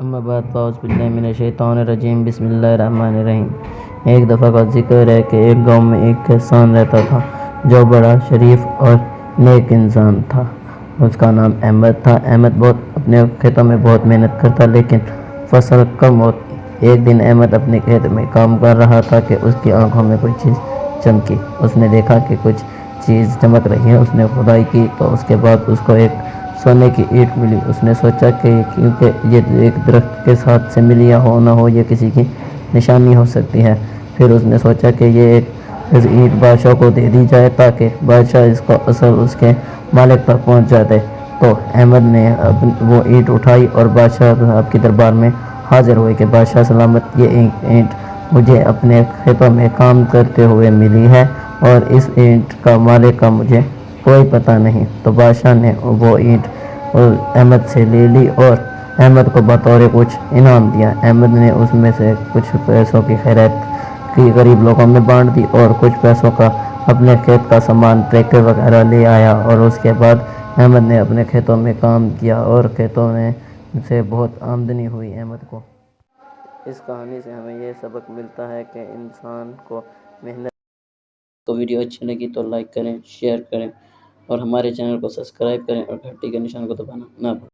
اما بعد فاعوذ باللہ من الشیطان الرجیم بسم اللہ الرحمن الرحیم۔ ایک دفعہ کا ذکر ہے کہ ایک گاؤں میں ایک کسان رہتا تھا جو بڑا شریف اور نیک انسان تھا۔ اس کا نام احمد تھا۔ احمد اپنے کھیتوں میں بہت محنت کرتا لیکن فصل کم ہوتی۔ ایک دن احمد اپنے کھیت میں کام کر رہا تھا کہ اس کی آنکھوں میں کوئی چیز چمکی۔ اس نے دیکھا کہ کچھ چیز چمک رہی ہے۔ اس نے کھدائی کی تو اس کے بعد اس کو ایک سونے کی اینٹ ملی۔ اس نے سوچا کہ کیونکہ یہ ایک درخت کے ساتھ سے ملی ہو نہ ہو یہ کسی کی نشانی ہو سکتی ہے۔ پھر اس نے سوچا کہ یہ ایک اینٹ بادشاہ کو دے دی جائے تاکہ بادشاہ اس کا اثر اس کے مالک تک پہنچ جاتے۔ تو احمد نے وہ اینٹ اٹھائی اور بادشاہ صاحب کے دربار میں حاضر ہوئے کہ بادشاہ سلامت، یہ اینٹ مجھے اپنے کھیتوں میں کام کرتے ہوئے ملی ہے اور اس اینٹ کا مالک کا مجھے کوئی پتہ نہیں۔ تو بادشاہ نے وہ اینٹ احمد سے لے لی اور احمد کو بطور کچھ انعام دیا۔ احمد نے اس میں سے کچھ پیسوں کی خیرات کی، غریب لوگوں میں بانٹ دی اور کچھ پیسوں کا اپنے کھیت کا سامان ٹریکٹر وغیرہ لے آیا اور اس کے بعد احمد نے اپنے کھیتوں میں کام کیا اور کھیتوں میں سے بہت آمدنی ہوئی احمد کو۔ اس کہانی سے ہمیں یہ سبق ملتا ہے کہ انسان کو محنت کو ویڈیو اچھی لگی تو لائک کریں، شیئر کریں اور ہمارے چینل کو سبسکرائب کریں اور گھنٹی کے نشان کو دبانا نہ بھولیں۔